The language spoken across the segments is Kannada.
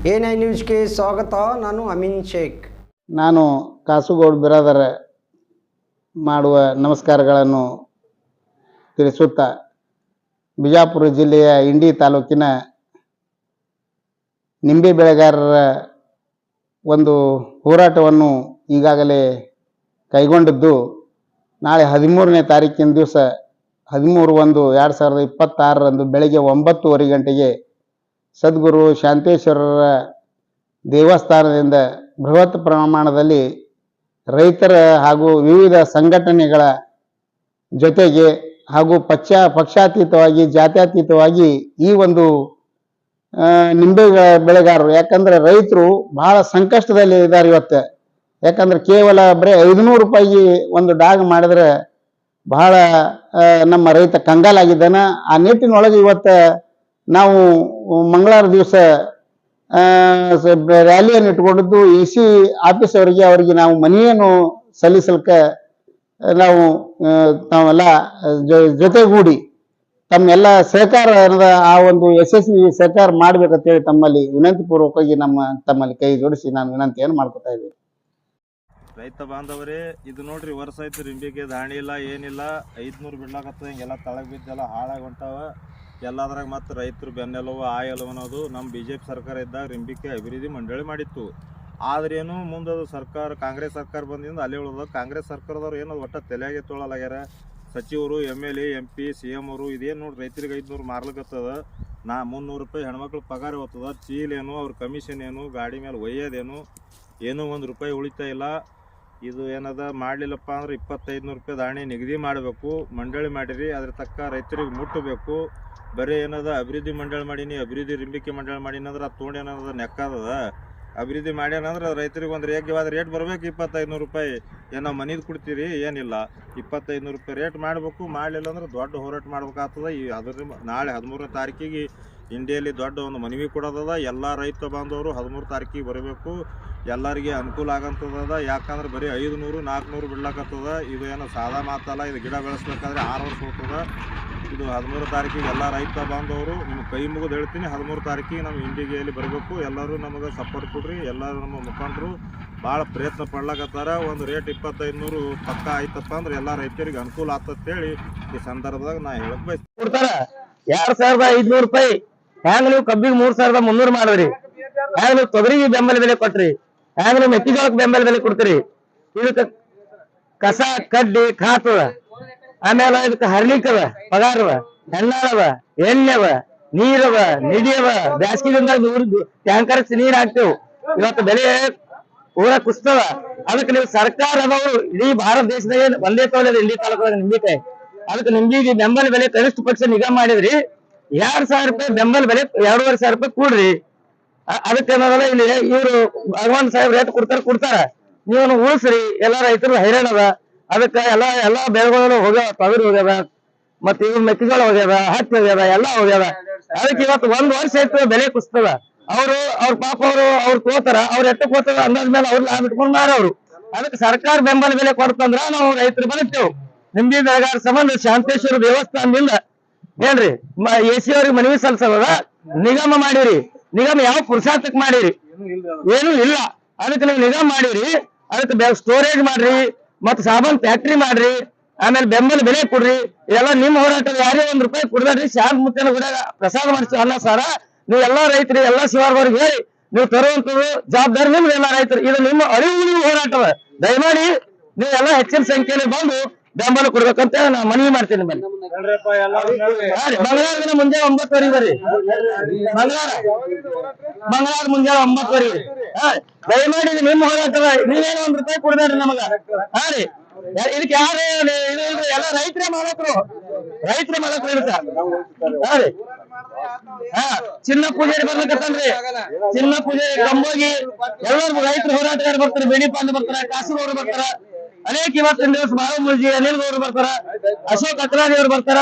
A9 ನ್ಯೂಸ್ಗೆ ಸ್ವಾಗತ. ನಾನು ಅಮೀನ್ ಶೇಖ್. ನಾನು ಕಾಸುಗೌಡ ಬಿರಾದರ ಮಾಡುವ ನಮಸ್ಕಾರಗಳನ್ನು ತಿಳಿಸುತ್ತಾ ಬಿಜಾಪುರ ಜಿಲ್ಲೆಯ ಇಂಡಿ ತಾಲೂಕಿನ ನಿಂಬೆ ಬೆಳೆಗಾರರ ಒಂದು ಹೋರಾಟವನ್ನು ಈಗಾಗಲೇ ಕೈಗೊಂಡಿದ್ದು, ನಾಳೆ 13ನೇ ತಾರೀಕಿನ ದಿವಸ 13/1/2026 ಬೆಳಗ್ಗೆ 9:30 ಗಂಟೆಗೆ ಸದ್ಗುರು ಶಾಂತೇಶ್ವರರ ದೇವಸ್ಥಾನದಿಂದ ಬೃಹತ್ ಪ್ರಮಾಣದಲ್ಲಿ ರೈತರ ಹಾಗೂ ವಿವಿಧ ಸಂಘಟನೆಗಳ ಜೊತೆಗೆ ಹಾಗೂ ಪಕ್ಷಾತೀತವಾಗಿ ಜಾತ್ಯತೀತವಾಗಿ ಈ ಒಂದು ನಿಂಬೆ ಬೆಳೆಗಾರರು, ಯಾಕಂದ್ರೆ ರೈತರು ಬಹಳ ಸಂಕಷ್ಟದಲ್ಲಿ ಇದ್ದಾರೆ ಇವತ್ತು. ಯಾಕಂದ್ರೆ ಕೇವಲ ಬರೀ 500 ರೂಪಾಯಿಗೆ ಒಂದು ಡಾಗ್ ಮಾಡಿದ್ರೆ ಬಹಳ ನಮ್ಮ ರೈತ ಕಂಗಾಲಾಗಿದ್ದಾನ. ಆ ನಿಟ್ಟಿನೊಳಗೆ ಇವತ್ತು ನಾವು ಮಂಗಳವಾರ ದಿವಸ ರ್ಯಾಲಿಯನ್ನು ಇಟ್ಕೊಂಡಿದ್ದು AC ಆಫೀಸ್ ಅವರಿಗೆ ನಾವು ಮನವಿಯನ್ನು ಸಲ್ಲಿಸಲಿಕ್ಕೆ ನಾವೆಲ್ಲ ಜೊತೆಗೂಡಿ ತಮ್ಮೆಲ್ಲ ಸಹಕಾರ ಆ ಒಂದು ಯಶಸ್ವಿ ಸಹಕಾರ ಮಾಡ್ಬೇಕಂತೇಳಿ ತಮ್ಮಲ್ಲಿ ವಿನಂತಿ ಪೂರ್ವಕವಾಗಿ ತಮ್ಮಲ್ಲಿ ಕೈ ಜೋಡಿಸಿ ನಾನು ವಿನಂತಿಯನ್ನು ಮಾಡ್ಕೊತಾ ಇದ್ದೀನಿ. ರೈತ ಬಾಂಧವರೇ, ಇದು ನೋಡ್ರಿ ವರ್ಷ ಆಯ್ತು ರಿಂಬಿಗೆ ದಾಣಿ ಇಲ್ಲ, ಏನಿಲ್ಲ. 500 ಬಿಡ್ಲಾಕತ್ತ, ಹಿಂಗೆಲ್ಲ ತಳಗ್ ಬಿದ್ದೆಲ್ಲ ಹಾಳಾಗಿ ಹೊಂಟಾವ ಎಲ್ಲದ್ರಾಗ. ಮತ್ತು ರೈತರು ಬೆನ್ನೆಲುವು ಆಯಲು ಅನ್ನೋದು ನಮ್ಮ BJP ಸರ್ಕಾರ ಇದ್ದಾಗ ರಿಂಬಿಕೆ ಅಭಿವೃದ್ಧಿ ಮಂಡಳಿ ಮಾಡಿತ್ತು. ಆದ್ರೇನು ಮುಂದದು ಸರ್ಕಾರ, ಕಾಂಗ್ರೆಸ್ ಸರ್ಕಾರ ಬಂದಿಂದ ಅಲ್ಲಿ ಉಳಿದ ಕಾಂಗ್ರೆಸ್ ಸರ್ಕಾರದವ್ರು ಏನದು ಒಟ್ಟ ತಲೆಯಾಗೆ ತೊಳಲಾಗ್ಯಾರ. ಸಚಿವರು, MLA, MP, CM ಅವರು ಇದೇನು ನೋಡಿ ರೈತರಿಗೆ 500 ಮಾರ್ಲಿಕತ್ತದ. 300 ರೂಪಾಯಿ ಹೆಣ್ಮಕ್ಳು ಪಗಾರ ಹೋಗ್ತದ. ಚೀಲೇನು, ಅವ್ರ ಕಮಿಷನ್ ಏನು, ಗಾಡಿ ಮೇಲೆ ಒಯ್ಯೋದೇನು, ಏನೂ 1 ರೂಪಾಯಿ ಉಳಿತಾ ಇಲ್ಲ. ಇದು ಏನದ ಮಾಡಲಿಲ್ಲಪ್ಪ ಅಂದ್ರೆ 2500 ರೂಪಾಯಿ ದಾಣಿ ನಿಗದಿ ಮಾಡಬೇಕು. ಮಂಡಳಿ ಮಾಡಿರಿ, ಅದ್ರ ತಕ್ಕ ರೈತರಿಗೆ ಮುಟ್ಟಬೇಕು. ಬರೀ ಏನದ ಅಭಿವೃದ್ಧಿ ಮಂಡಳಿ ಮಾಡೀನಿ, ಅಭಿವೃದ್ಧಿ ರಿಂಬಿಕೆ ಮಂಡಳಿ ಮಾಡೀನಿ ಅಂದ್ರೆ ಅದು ತೊಗೊಂಡು ಏನದ ನೆಕ್ಕದ. ಅಭಿವೃದ್ಧಿ ಮಾಡ್ಯಾನಂದ್ರೆ ರೈತರಿಗೆ ಒಂದು ಯೋಗ್ಯವಾದ ರೇಟ್ ಬರಬೇಕು. 2500 ರೂಪಾಯಿ ಏನೋ ಮನಿದು ಕೊಡ್ತೀರಿ, ಏನಿಲ್ಲ. 2500 ರೂಪಾಯಿ ರೇಟ್ ಮಾಡಬೇಕು. ಮಾಡಲಿಲ್ಲ ಅಂದ್ರೆ ದೊಡ್ಡ ಹೋರಾಟ ಮಾಡ್ಬೇಕಾಗ್ತದೆ. ನಾಳೆ 13ನೇ ತಾರೀಕಿಗೆ ಇಂಡಿಯಲ್ಲಿ ದೊಡ್ಡ ಒಂದು ಮನವಿ ಕೊಡೋದದ. ಎಲ್ಲ ರೈತ ಬಾಂಧವರು 13 ತಾರೀಕಿಗೆ ಬರಬೇಕು. ಎಲ್ಲರಿಗೆ ಅನುಕೂಲ ಆಗಂತದ. ಯಾಕಂದ್ರೆ ಬರೀ 500-400 ಬಿಡ್ಲಾಕತ್ತದ. ಇದು ಏನೋ ಸಾದಾ ಮಾತಲ್ಲ. ಇದು ಗಿಡ ಬೆಳೆಸ್ಬೇಕಾದ್ರೆ 6 ವರ್ಷ ಹೋಗ್ತದ. ಇದು 13 ತಾರೀಕಿಗೆ ಎಲ್ಲ ರೈತ ಬಾಂಧವರು ನಿಮ್ಗೆ ಕೈ ಮುಗಿದು ಹೇಳ್ತೀನಿ, 13 ತಾರೀಕಿಗೆ ನಮ್ಮ ಇಂಡಿಗೆಯಲ್ಲಿ ಬರಬೇಕು. ಎಲ್ಲರೂ ನಮಗೆ ಸಪೋರ್ಟ್ ಕೊಡ್ರಿ. ಎಲ್ಲರೂ ನಮ್ಮ ಮುಖಂಡರು ಭಾಳ ಪ್ರಯತ್ನ ಪಡ್ಲಾಕತ್ತಾರ. ಒಂದು ರೇಟ್ 2500 ಪಕ್ಕ ಆಯ್ತಪ್ಪ ಅಂದ್ರೆ ಎಲ್ಲ ರೈತರಿಗೆ ಅನುಕೂಲ ಆಗ್ತಂತೇಳಿ ಈ ಸಂದರ್ಭದಾಗ ನಾ ಹೇಳಕ್ ಬಯಸ್ತೀನಿ. ಕೊಡ್ತಾರ 2500 ರೂಪಾಯಿ. ಹ್ಯಾಂಗ ನೀವು ಕಬ್ಬಿಗೆ 3300 ಮಾಡಿದ್ರಿ, ಹ್ಯಾಂಗ ನೀವು ತೊಗರಿಗೆ ಬೆಂಬಲ ಬೆಲೆ ಕೊಟ್ರಿ, ಹ್ಯಾಂಗ ನೀವು ಮೆಕ್ಕೆಜೋಳಕ್ಕೆ ಬೆಂಬಲ ಬೆಲೆ ಕೊಡ್ತೀರಿ. ಇದಕ್ಕೆ ಕಸ ಕಡ್ಡಿ ಖಾತದ, ಆಮೇಲೆ ಇದಕ್ಕೆ ಹರ್ಲಿಕ್ಕದ ಪಗಾರವ, ಹೆಣ್ಣಾಳವ, ಎಣ್ಣೆವ, ನೀರವ, ನಿಡಿಯವ. ಬ್ಯಾಸ್ಗಿದಿಂದ ಟ್ಯಾಂಕರ್ ನೀರ್ ಹಾಕ್ತೇವೆ. ಇವತ್ತು ಬೆಲೆ ಪೂರ ಕುಸ್ತದ. ಅದಕ್ಕೆ ನೀವು ಸರ್ಕಾರದವರು ಇಡೀ ಭಾರತ ದೇಶದಾಗ ಒಂದೇ ತೋಲೆ ಇಂಡಿ ತಾಲೂಕದಾಗ ನಿಂಬಿಕಾಯಿ, ಅದಕ್ಕೆ ನಿಂಬಿಗೆ ಬೆಂಬಲ ಬೆಲೆ ಕನಿಷ್ಠ ಪಕ್ಷ ನಿಗಾ ಮಾಡಿದ್ರಿ. 2000 ರೂಪಾಯಿ ಬೆಂಬಲ ಬೆಲೆ 2500 ರೂಪಾಯಿ ಕೂಡ್ರಿ. ಅದಕ್ಕೆ ಏನದಲ್ಲ, ಇಲ್ಲಿ ಇವ್ರು ಭಗವಾನ್ ಸಾಹೇಬ್ ರೇಟ್ ಕೊಡ್ತಾರ. ನೀವು ಉಳಿಸ್ರಿ. ಎಲ್ಲ ರೈತರು ಹೈರಾಣದ. ಅದಕ್ಕೆ ಎಲ್ಲಾ ಬೆಳೆಗಳು ಹೋಗ್ಯಾವ. ತೊಗರಿ ಹೋಗ್ಯದ, ಮತ್ತೆ ಇವ್ ಮೆಕ್ಕೆಜೋಳ ಹೋಗ್ಯದ, ಹತ್ತಿ ಹೋಗ್ಯದ, ಎಲ್ಲ ಹೋಗ್ಯದ. ಅದಕ್ಕೆ ಇವತ್ತು 1 ವರ್ಷ ಆಯ್ತು ಬೆಲೆ ಕುಸ್ತದ. ಅವ್ರ ಪಾಪ ಅವ್ರು ತೋತಾರ. ಅವ್ರು ಎಟ್ಟಕ್ಕೆ ಹೋಗ್ತಾರ ಅಂದಾಜ್ ಮೇಲೆ ಅವ್ರು ಲಾಭ ಇಟ್ಕೊಂಡು ಮಾರವ್ರು. ಅದಕ್ಕೆ ಸರ್ಕಾರ ಬೆಂಬಲ ಬೆಲೆ ಕೊಡ್ತಂದ್ರ ನಾವು ರೈತರು ಬರುತ್ತೇವೆ. ನಿಂಬೆ ಬೆಳೆಗಾರ ಸಂಬಂಧ ಶಾಂತೇಶ್ವರ ದೇವಸ್ಥಾನದಿಂದ ಏನ್ರಿ AC ಅವ್ರಿಗೆ ಮನವಿ ಸಲ್ಲಿಸದ. ನಿಗಮ ಮಾಡಿರಿ. ನಿಗಮ ಯಾವ ಪುರುಷಾರ್ಥಕ್ ಮಾಡಿರಿ? ಏನು ಇಲ್ಲ. ಅದಕ್ಕೆ ನೀವು ನಿಗಮ ಮಾಡಿರಿ. ಅದಕ್ಕೆ ಸ್ಟೋರೇಜ್ ಮಾಡ್ರಿ, ಮತ್ ಸಾಬಾನ್ ಫ್ಯಾಕ್ಟ್ರಿ ಮಾಡ್ರಿ, ಆಮೇಲೆ ಬೆಂಬಲ ಬೆಲೆ ಕೊಡ್ರಿ. ಇದೆಲ್ಲ ನಿಮ್ಮ ಹೋರಾಟದ. ಯಾರೇ 1 ರೂಪಾಯಿ ಕೊಡ್ಬೇಡ್ರಿ. ಶಾಂತ ಮುತ್ತನ ಕೂಡ ಪ್ರಸಾದ ಮಾಡಿಸ್ತೀವಿ ಅನ್ನ ಸಾರ. ನೀವು ಎಲ್ಲಾ ರೈತರಿ, ಎಲ್ಲಾ ಶಿವಾರ್ವರ್ಗೆ ಹೇಳಿ ನೀವು ತರುವಂತದ್ದು ಜವಾಬ್ದಾರಿ ನಿಮ್ದು. ಎಲ್ಲ ರೈತರು ಇದು ನಿಮ್ಮ ಅರಿವು ಹೋರಾಟದ. ದಯಮಾಡಿ ನೀವು ಎಲ್ಲ ಹೆಚ್ಚಿನ ಸಂಖ್ಯೆಯಲ್ಲಿ ಬಂದು ಬೆಂಬಲ ಕೊಡ್ಬೇಕಂತ ನಾ ಮನವಿ ಮಾಡ್ತೇನೆ. ಮಂಗಳವಾರ ಮುಂಜಾನೆ 9:00 ಬರ್ರಿ. ಮಂಗಳವಾರ ಮುಂಜಾನೆ 9:00. ದಯಮಾಡಿ ನಿಮ್ಮ ಹೋರಾಟದ. ನೀವೇನೋ 1 ರೂಪಾಯಿ ಕೊಡ್ಬೇಡ್ರಿ ನಮಗ. ರೀ ಇದಕ್ಕೆ ಯಾರೇ ಎಲ್ಲ ರೈತರೇ ಮಾಡಕ್ರು ಇರುತ್ತ. ರೀ ಚಿನ್ನ ಪೂಜಾರಿ ಬರ್ಲಿಕ್ಕತ್ತನ್ರಿ. ಚಿನ್ನ ಪೂಜಾರಿ, ಕಂಬೋಗಿ, ಎಲ್ಲರೂ ರೈತರ ಹೋರಾಟಗಾರ ಬರ್ತಾರೆ. ಬೇಡಿಪಾಂಡ ಬರ್ತಾರ, ಕಾಸರವರು ಬರ್ತಾರ. ಅನೇಕ ಇವತ್ತಿನ ದಿವಸ ಮಾವು ಮುಜಿ ಅನಿಲ್ ಗೌಡ್ರು ಬರ್ತಾರ, ಅಶೋಕ್ ಅಕ್ರಾನಿ ಅವ್ರು ಬರ್ತಾರ.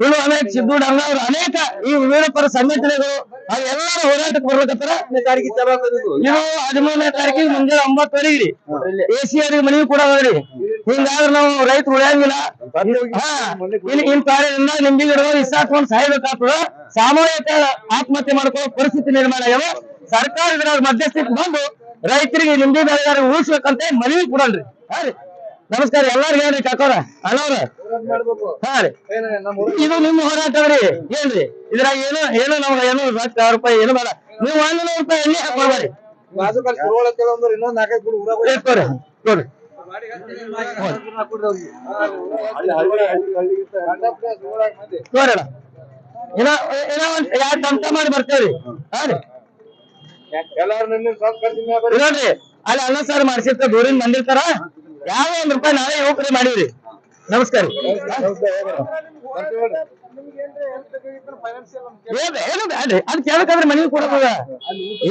ಇನ್ನು ಅನೇಕ ಸಿದ್ದು ಡಂಗವ್ರು ಅನೇಕ ಈ ವಿವಿಧ ಪರ ಸಂಘಟನೆಗಳು ಎಲ್ಲರೂ ಹೋರಾಟಕ್ಕೆ ಬರ್ಬೇಕಂತಾರ. ಇದು 13ನೇ ತಾರೀಕಿಗೆ ಮುಂಜಾನೆ 9:00 ಎಸಿಆರ್ ಮನವಿ ಕೂಡ ಅದ್ರಿ. ಹಿಂಗಾದ್ರೆ ನಾವು ರೈತರು ಉಳಿಯಂಗಿಲ್ಲ. ಇನ್ ಕಾರ್ಯದಿಂದ ನಿಂಬಿ ಗಿಡ ಇಸಾಕೊಂಡ್ ಸಾಯ್ಬೇಕಾಗ್ತದ. ಸಾಮೂಹಿಕ ಆತ್ಮಹತ್ಯೆ ಮಾಡ್ಕೊಳ್ಳೋ ಪರಿಸ್ಥಿತಿ ನಿರ್ಮಾಣ ಆಗ್ಯಾವ. ಸರ್ಕಾರ ಇದ್ರ ಮಧ್ಯಸ್ಥಿತಿ ಬಂದು ರೈತರಿಗೆ ನಿಂಬಿ ಬೆಳೆಗಾರ ಉಳಿಸ್ಬೇಕಂತ ಮನವಿ ಕೊಡಲ್ರಿ. ಹಾ ರೀ, ನಮಸ್ಕಾರ. ಎಲ್ಲಾರು ಹೇಳ್ರಿ ಕಾಕೋರ ಅಣ್ಣವ್ರ. ಹಾ ರೀ, ಇದು ನಿಮ್ಮ ಹೋರಾಟವ್ರಿ. ಏನ್ರಿ ಇದ್ರಾಗ ಏನು ನಮ್ಗೆ ಏನು ₹1000 ಏನು ಬೇಡ. ನೀವು ₹100 ಎಣ್ಣೆ ಹಾಕೊಳ್ಬೇಡಿ. ನೋಡ್ರಿ ನೋಡೋಣ ಏನೋ ಒಂದ್ 2 ಟಮಟ ಮಾಡಿ ಬರ್ತೇವ್ರಿ. ಹಾ ರೀ, ನೋಡ್ರಿ ಅಲ್ಲಿ ಅನ್ನ ಸಾರು ಮಾಡಿಸಿರ್ತಾರ, ದೂರಿಂದ ಬಂದಿರ್ತಾರ. ಯಾವ ₹1 ನಾಳೆ ಯುವಕರೇ ಮಾಡಿವ್ರಿ. ನಮಸ್ಕಾರ. ಏನು ಬ್ಯಾಡ್ರಿ, ಅದ್ ಕೇಳಕಂದ್ರೆ ಮನೆಗೆ ಕೊಡೋದ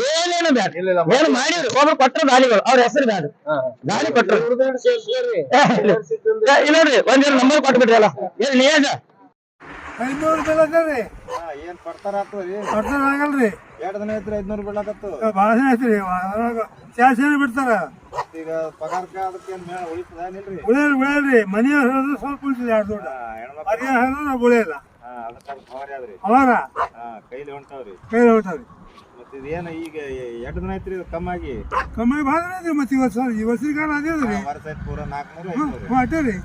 ಏನೇನು ಬ್ಯಾಡ. ಏನು ಮಾಡಿವ್ರಿ, ಒಬ್ರು ಕೊಟ್ಟರು ದಾಳಿಗಳು, ಅವ್ರ ಹೆಸರು ಬ್ಯಾಡ. ದಾಳಿ ಕೊಟ್ಟರು ನೋಡ್ರಿ, ಒಂದ್ ನಂಬರ್ ಕೊಟ್ಬಿಟ್ರಿ. ಅಲ್ಲ ಏನ್ ನಿಜ ₹500 ಏನ್ ಪಡ್ತಾರ ಆಗ್ತದ್ರಿ? ಆಗಲ್ರಿ. 2 ದಿನ ಐತ್ರಿ 500 ಬೀಳಕತ್ತು. ಭಾಳ ದಿನ ಐತ್ರಿ. ಚಾರ್ಜ್ ಬಿಡ್ತಾರ. ಈಗ ಪಗಾರಕ್ಕೆ ಅದಕ್ಕೇನ್ ಮೇಳ ಉಳಿತದೇನಿಲ್ರಿ? ಉಳಿಯಲ್ರಿ. ಮನಿ ಹರಿದ್ರೆ ಸ್ವಲ್ಪ ಉಳಿತದೆ. 2 ದೊಡ್ಡ ಅರಿಯ ಹರಿದ್ರೆ ನಾವು ಉಳಿಯಲ್ಲ. ಅವರ ಕೈಲಿ ಹೊಂಟಾವ್ರಿ. ಕೈಲಿ ಹೊಂಟಾವ್ರಿ. ಮತ್ತೆ ಇದೇನ ಈಗ 2 ದಿನ ಐತ್ರಿ ಕಮ್ಮಾಗಿ ಭಾಳ ದಿನ ಐತಿ. ಮತ್ತೆ ಇವತ್ತು ವರ್ಷ ಕಾಲ ಅದೇ ರೀ. ವರ್ಷ ಆಯ್ತು ಪೂರ 400 ಅಟ್ಟೆ ರೀ.